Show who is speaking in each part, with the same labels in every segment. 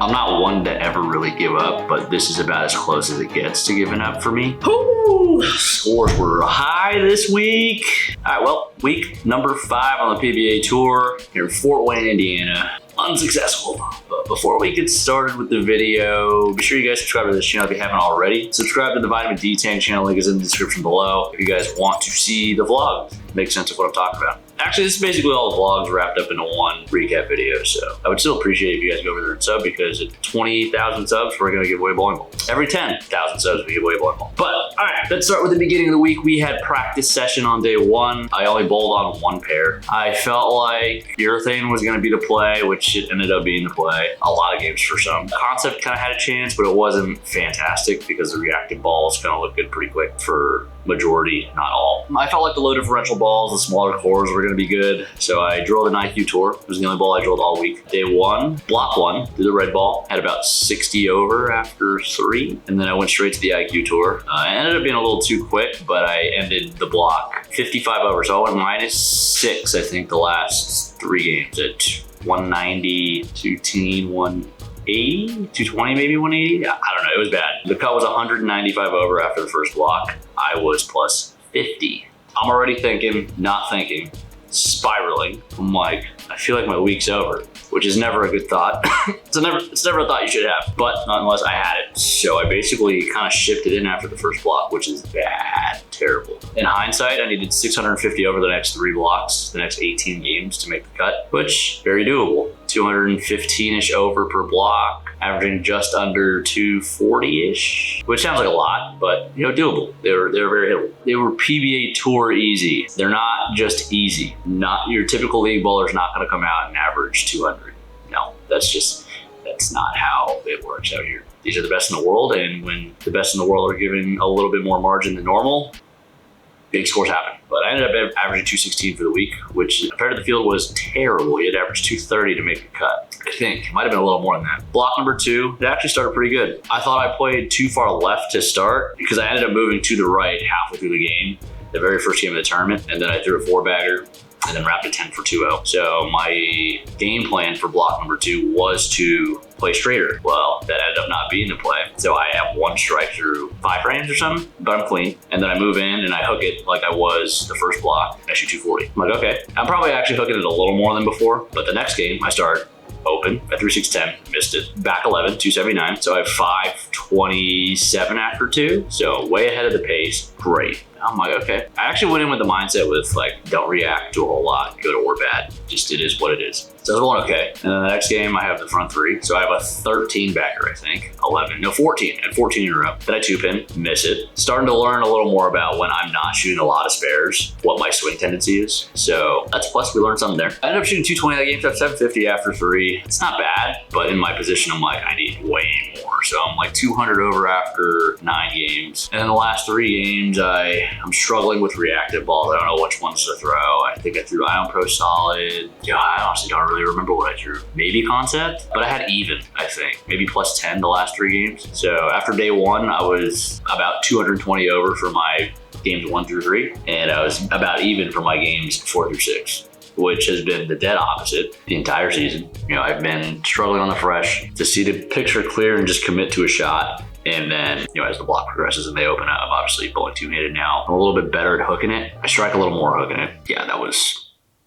Speaker 1: I'm not one to ever really give up, but this is about as close as it gets to giving up for me. Ooh, scores were high this week. All right, well, week number 5 on the PBA Tour here in Fort Wayne, Indiana. Unsuccessful. But before we get started with the video, be sure you guys subscribe to this channel if you haven't already. Subscribe to the Vitamin D Tang channel, link is in the description below. If you guys want to see the vlog, make sense of what I'm talking about. Actually, this is basically all the vlogs wrapped up into one recap video, so I would still appreciate if you guys go over there and sub, because at 20,000 subs, we're gonna give away a bowling ball. Every 10,000 subs, we give away a bowling ball. But, all right, let's start with the beginning of the week. We had practice session on day 1. I only bowled on 1 pair. I felt like urethane was gonna be the play, which it ended up being the play. A lot of games for some. Concept kind of had a chance, but it wasn't fantastic because the reactive balls kind of looked good pretty quick for majority, not all. I felt like the low differential balls, the smaller cores were gonna be good. So I drilled an IQ Tour. It was the only ball I drilled all week. Day 1, block 1, did the red ball. Had about 60 over after 3. And then I went straight to the IQ Tour. It ended up being a little too quick, but I ended the block 55 over. So I went -6, I think, the last 3 games at 190, 210, 180, 220, maybe 180. I don't know, it was bad. The cut was 195 over after the first block. I was plus 50. I'm already thinking, not thinking, spiraling. I'm like, I feel like my week's over, which is never a good thought. It's never a thought you should have, but not unless I had it. So I basically kind of shifted in after the first block, which is bad, terrible. In hindsight, I needed 650 over the next 3 blocks, the next 18 games to make the cut, which very doable. 215-ish over per block, averaging just under 240-ish, which sounds like a lot, but you know, doable. They were very hittable. They were PBA Tour easy. They're not just easy. Not your typical league bowler's not going to come out and average 200. No, that's not how it works out here. These are the best in the world, and when the best in the world are given a little bit more margin than normal, big scores happen. But I ended up averaging 216 for the week, which compared to the field was terrible. He had averaged 230 to make the cut. I think it might have been a little more than that. Block number 2, it actually started pretty good. I thought I played too far left to start because I ended up moving to the right halfway through the game, the very first game of the tournament, and then I threw a 4-bagger and then wrapped a 10 for 2-0. So my game plan for block number 2 was to play straighter. Well, that ended up not being the play. So I have 1 strike through 5 frames or something, but I'm clean. And then I move in and I hook it like I was the first block. I shoot 240. I'm like, okay. I'm probably actually hooking it a little more than before, but the next game I start open at 3-6-10, missed it. Back 11, 279. So I have 527 after 2. So way ahead of the pace. Great. I'm like, okay. I actually went in with the mindset with like, don't react to a whole lot, good or bad. Just it is what it is. So I was going okay. And then the next game I have the front 3. So I have a 13 backer, I think. 14 and 14 in a row. Then I 2-pin, miss it. Starting to learn a little more about when I'm not shooting a lot of spares, what my swing tendency is. So that's plus we learned something there. I ended up shooting 220 that game, so I have 750 after 3. It's not bad, but in my position, I'm like, I need way more. So I'm like 200 over after 9 games. And then the last 3 games, I'm struggling with reactive balls. I don't know which ones to throw. I think I threw Ion Pro Solid. Yeah, I honestly don't really remember what I threw. Maybe Concept, but I had even, I think. Maybe plus 10 the last 3 games. So after day 1, I was about 220 over for my games 1 through 3. And I was about even for my games 4 through 6. Which has been the dead opposite the entire season. You know, I've been struggling on the fresh to see the picture clear and just commit to a shot. And then, you know, as the block progresses and they open up, I'm obviously bowling 2-handed now. I'm a little bit better at hooking it. I strike a little more hooking it. Yeah,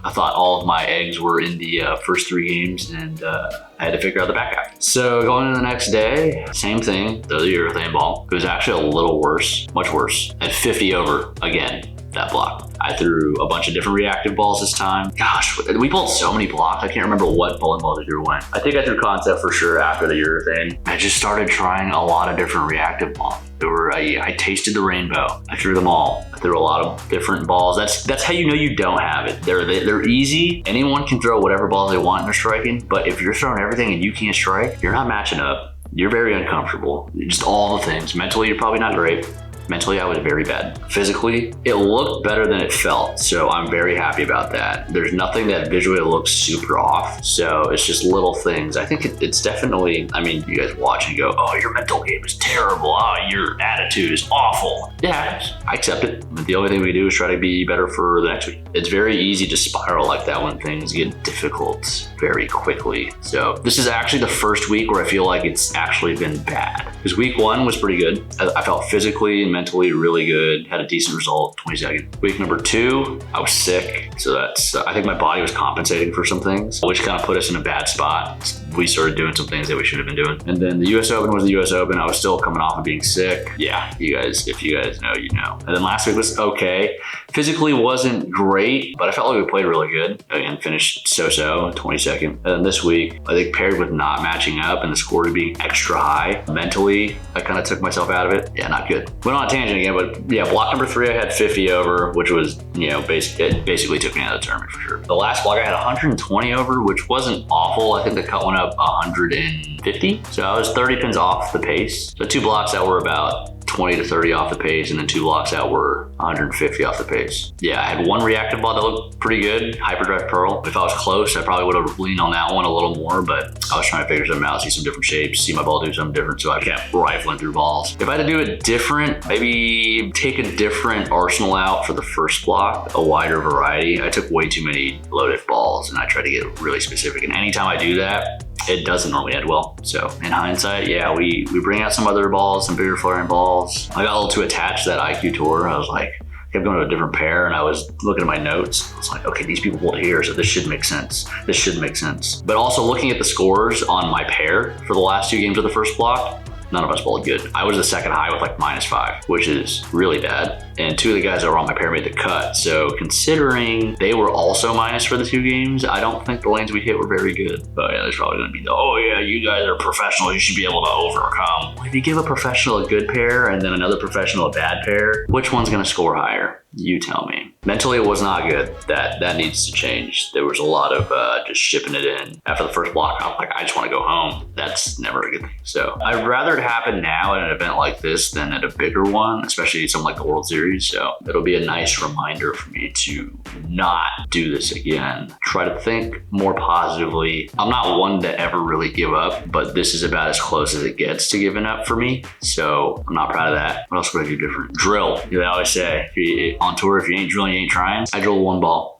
Speaker 1: I thought all of my eggs were in the first 3 games, and I had to figure out the back half. So going into the next day, same thing, the urethane ball. It was actually a little worse, much worse. At 50 over again, that block. I threw a bunch of different reactive balls this time. Gosh, we bowled so many blocks. I can't remember what bowling balls I threw when. I think I threw Concept for sure after the urethane. I just started trying a lot of different reactive balls. I tasted the rainbow. I threw them all. I threw a lot of different balls. That's how you know you don't have it. They're easy. Anyone can throw whatever balls they want in their striking, but if you're throwing everything and you can't strike, you're not matching up. You're very uncomfortable. Just all the things. Mentally, you're probably not great. Mentally, I was very bad. Physically, it looked better than it felt, so I'm very happy about that. There's nothing that visually looks super off, so it's just little things. I think it's definitely, I mean, you guys watch and go, oh, your mental game is terrible. Oh, your attitude is awful. Yeah, I accept it. The only thing we do is try to be better for the next week. It's very easy to spiral like that when things get difficult very quickly. So this is actually the first week where I feel like it's actually been bad. Because week 1 was pretty good. I felt physically and mentally really good. Had a decent result, 22nd. Week number 2, I was sick. So that's, I think my body was compensating for some things, which kind of put us in a bad spot. We started doing some things that we should have been doing. And then the US Open was the US Open. I was still coming off of being sick. Yeah, you guys, if you guys know, you know. And then last week was okay. Physically wasn't great, but I felt like we played really good. Again, finished so-so, 22nd. And then this week, I think paired with not matching up and the score being extra high, mentally, I kind of took myself out of it. Yeah, not good. Went on a tangent again, but yeah, block number 3, I had 50 over, which was, you know, it basically took me out of the tournament for sure. The last block, I had 120 over, which wasn't awful. I think the cut went up 150. So I was 30 pins off the pace. So 2 blocks that were about 20 to 30 off the pace, and then 2 blocks out were 150 off the pace. Yeah, I had 1 reactive ball that looked pretty good, Hyperdrive Pearl. If I was close, I probably would have leaned on that one a little more, but I was trying to figure something out, see some different shapes, see my ball do something different, so I kept rifling through balls. If I had to do it different, maybe take a different arsenal out for the first block, a wider variety. I took way too many low diff balls, and I tried to get really specific, and anytime I do that, it doesn't normally end well. So in hindsight, yeah, we bring out some other balls, some bigger flaring balls. I got a little too attached to that IQ tour. I was like, kept going to a different pair, and I was looking at my notes. I was like, okay, these people hold here, so this should make sense. This should make sense. But also looking at the scores on my pair for the last 2 games of the first block, none of us bowled good. I was the second high with like -5, which is really bad. And 2 of the guys that were on my pair made the cut. So considering they were also minus for the 2 games, I don't think the lanes we hit were very good. But yeah, there's probably gonna be the, oh yeah, you guys are professional, you should be able to overcome. If you give a professional a good pair and then another professional a bad pair, which one's gonna score higher? You tell me. Mentally, it was not good. That needs to change. There was a lot of just shipping it in. After the first block, I'm like, I just want to go home. That's never a good thing. So I'd rather it happen now at an event like this than at a bigger one, especially something like the World Series. So it'll be a nice reminder for me to not do this again. Try to think more positively. I'm not one to ever really give up, but this is about as close as it gets to giving up for me. So I'm not proud of that. What else would I do different? Drill. You know, I always say, on tour, if you ain't drilling, you ain't trying. I drilled 1 ball.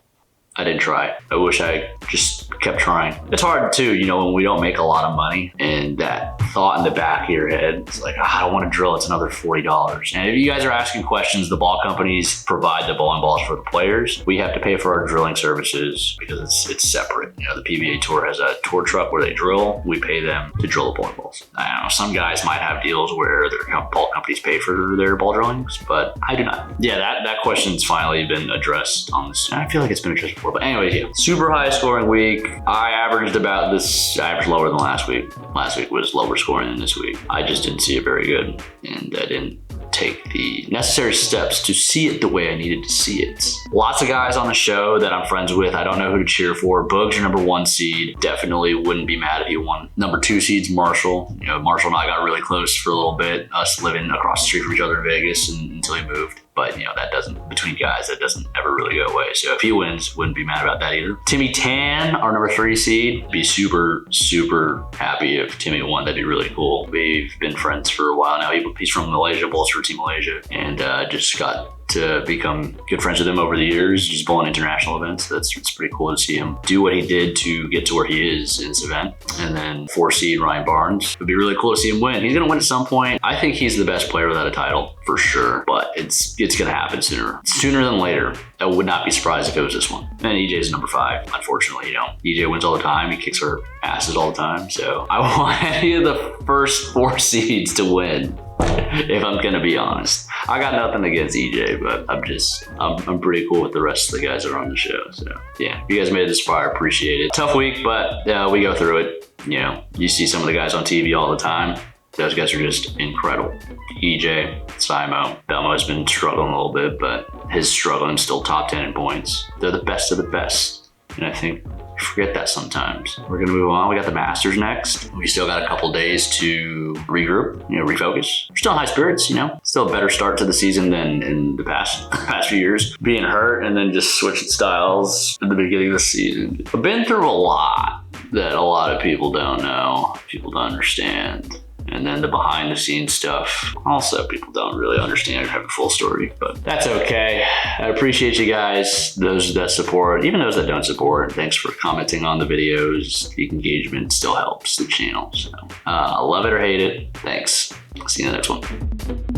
Speaker 1: I didn't try. I wish I just kept trying. It's hard too, you know, when we don't make a lot of money and that thought in the back of your head, it's like, oh, I don't want to drill, it's another $40. And if you guys are asking questions, the ball companies provide the bowling balls for the players. We have to pay for our drilling services because it's separate. You know, the PBA Tour has a tour truck where they drill. We pay them to drill the bowling balls. I don't know, some guys might have deals where their ball companies pay for their ball drillings, but I do not. Yeah, that question's finally been addressed on this. I feel like it's been addressed before. But anyways, yeah, super high scoring week. I averaged about this, I averaged lower than last week. Last week was lower scoring than this week. I just didn't see it very good, and I didn't take the necessary steps to see it the way I needed to see it. Lots of guys on the show that I'm friends with. I don't know who to cheer for. Boog's your number 1 seed. Definitely wouldn't be mad if he won. Number 2 seed's Marshall. You know, Marshall and I got really close for a little bit, us living across the street from each other in Vegas until he moved. But, you know, that doesn't, between guys, that doesn't ever really go away. So if he wins, wouldn't be mad about that either. Timmy Tan, our number 3 seed, be super, super happy if Timmy won. That'd be really cool. We've been friends for a while now. He's from Malaysia, bowls for Team Malaysia, and just got to become good friends with him over the years, just bowling international events. It's pretty cool to see him do what he did to get to where he is in this event. And then 4 seed Ryan Barnes. It'd be really cool to see him win. He's gonna win at some point. I think he's the best player without a title for sure, but it's gonna happen sooner than later. I would not be surprised if it was this one. And EJ's number 5, unfortunately. You know, EJ wins all the time. He kicks our asses all the time. So I want any of the first 4 seeds to win, if I'm gonna be honest. I got nothing against EJ, but I'm pretty cool with the rest of the guys that are on the show. So yeah, if you guys made it this far, I appreciate it. Tough week, but we go through it. You know, you see some of the guys on TV all the time. Those guys are just incredible. EJ, Simo, Belmo has been struggling a little bit, but his struggling still top 10 in points. They're the best of the best. And I think Forget that sometimes. We're gonna move on. We got the Masters next. We still got a couple days to regroup, refocus. We're still in high spirits, Still a better start to the season than in the past few years. Being hurt and then just switching styles at the beginning of the season. I've been through a lot that a lot of people don't know, people don't understand. And then the behind the scenes stuff, also people don't really understand or have a full story, but that's okay. I appreciate you guys, those that support, even those that don't support. Thanks for commenting on the videos. The engagement still helps the channel. So love it or hate it. Thanks. See you in the next one.